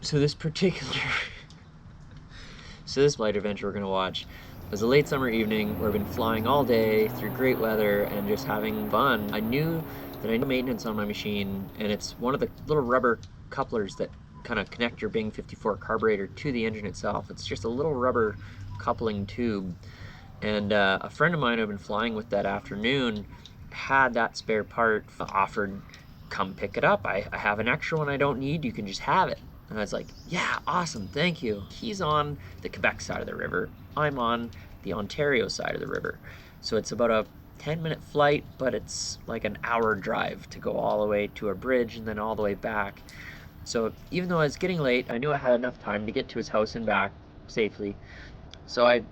So this particular this flight adventure we're gonna watch was a late summer evening where we've been flying all day through great weather and just having fun. I knew that I need maintenance on my machine, and it's one of the little rubber couplers that kind of connect your Bing 54 carburetor to the engine itself. It's just a little rubber coupling tube. And a friend of mine who had been flying with that afternoon had that spare part, offered, come pick it up. I have an extra one I don't need. You can just have it. And I was like, yeah, awesome, thank you. He's on the Quebec side of the river. I'm on the Ontario side of the river. So it's about a 10-minute flight, but it's like an hour drive to go all the way to a bridge and then all the way back. So even though I was getting late, I knew I had enough time to get to his house and back safely. So I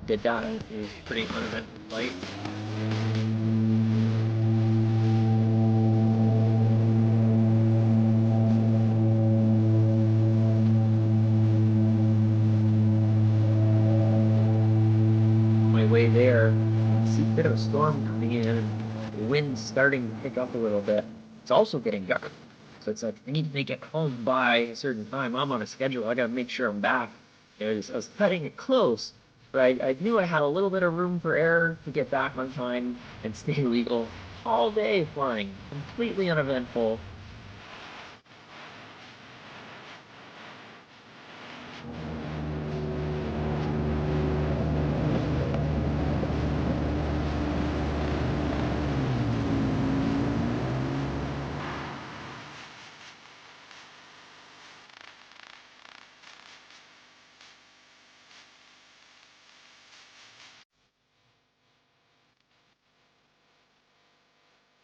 did that. It was a pretty uneventful flight. My way there, I see a bit of a storm coming in, and the wind's starting to pick up a little bit. It's also getting dark. So it's like, I need to make it home by a certain time. I'm on a schedule. I gotta make sure I'm back. I was cutting it close, but I knew I had a little bit of room for error to get back on time and stay legal all day flying, completely uneventful.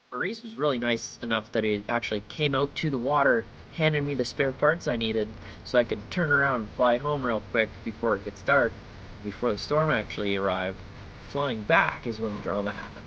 Maurice was really nice enough that he actually came out to the water, handed me the spare parts I needed, so I could turn around and fly home real quick before it gets dark, before the storm actually arrived. Flying back is when the drama happened.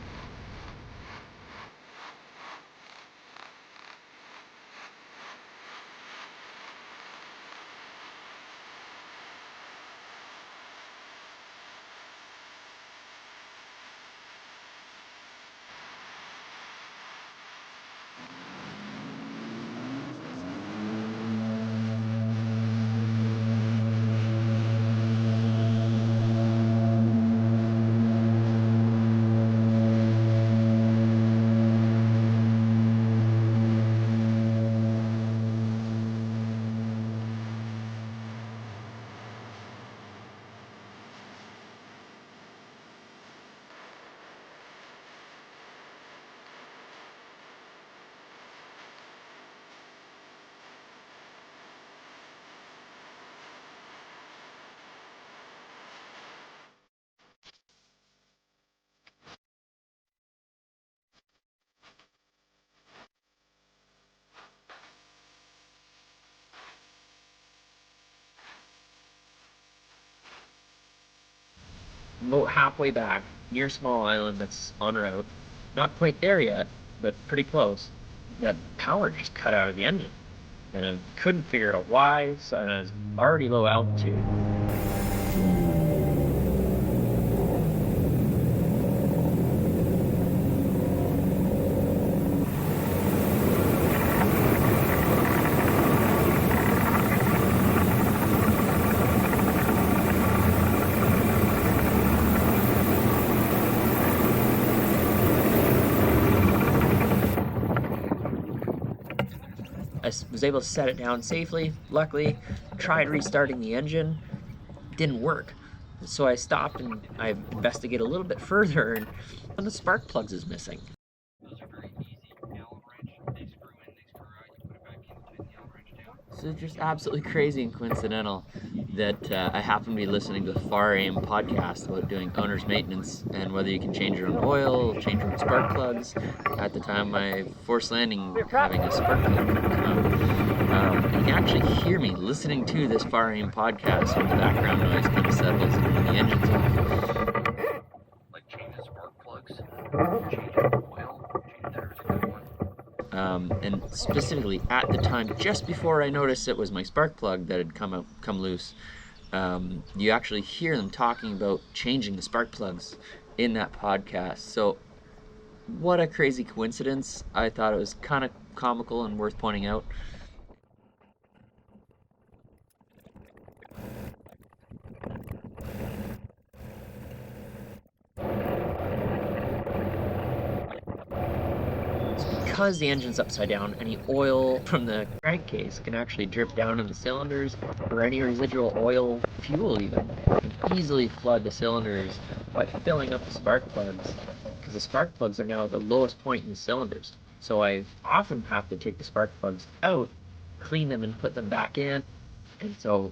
About halfway back, near a small island that's en route. Not quite there yet, but pretty close. That power just cut out of the engine. And I couldn't figure out why, so I was already low altitude. I was able to set it down safely, luckily. Tried restarting the engine, didn't work. So I stopped and I investigated a little bit further, and one of the spark plugs is missing. Those are very easy. Allen wrench, they screw in, they screw out, you put it back in, tighten the Allen wrench down. So it's just absolutely crazy and coincidental that I happen to be listening to the Far Aim podcast about doing owner's maintenance and whether you can change your own oil, change your own spark plugs. At the time, my forced landing having a spark plug come out. You can actually hear me listening to this Far Aim podcast when the background noise kind of settles and the engine's off. Like changing spark plugs, changing oil, changing tires a good one. And specifically at the time, just before I noticed it was my spark plug that had come loose, you actually hear them talking about changing the spark plugs in that podcast. So what a crazy coincidence. I thought it was kind of comical and worth pointing out. because the engine's upside down, any oil from the crankcase can actually drip down into the cylinders, or any residual oil, fuel even, can easily flood the cylinders by filling up the spark plugs, because the spark plugs are now at the lowest point in the cylinders. So I often have to take the spark plugs out, clean them, and put them back in. And so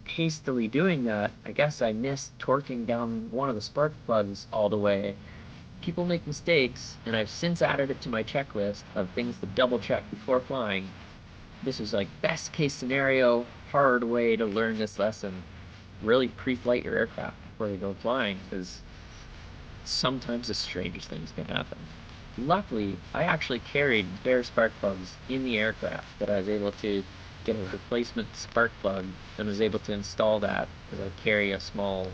hastily doing that, I guess I missed torquing down one of the spark plugs all the way. People make mistakes, and I've since added it to my checklist of things to double check before flying. This is like best case scenario, hard way to learn this lesson. Really pre-flight your aircraft before you go flying, because sometimes the strangest things can happen. Luckily, I actually carried spare spark plugs in the aircraft that I was able to get a replacement spark plug and was able to install that because I carry a small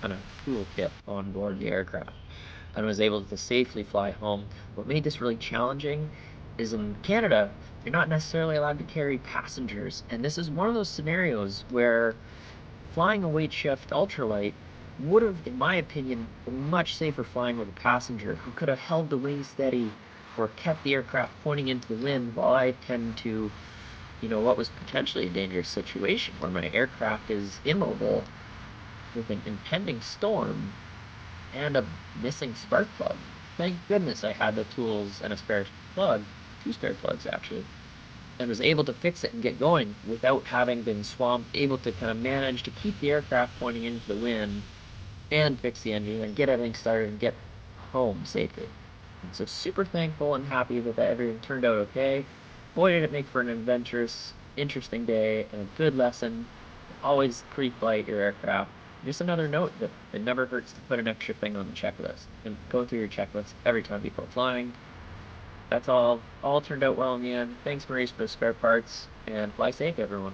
kind of tool kit on board the aircraft and was able to safely fly home. What made this really challenging is in Canada, you're not necessarily allowed to carry passengers, and this is one of those scenarios where flying a weight shift ultralight would have, in my opinion, been much safer flying with a passenger who could have held the wing steady or kept the aircraft pointing into the wind while I tend to, what was potentially a dangerous situation where my aircraft is immobile with an impending storm and a missing spark plug. Thank goodness I had the tools and a spare plug, two spare plugs actually, and was able to fix it and get going without having been swamped, able to kind of manage to keep the aircraft pointing into the wind and fix the engine and get everything started and get home safely. And so super thankful and happy that everything turned out okay. Boy, did it make for an adventurous, interesting day and a good lesson. Always pre-flight your aircraft. Just another note that it never hurts to put an extra thing on the checklist and go through your checklist every time before flying. That's all. All turned out well in the end. Thanks, Maurice, for the spare parts, and fly safe, everyone.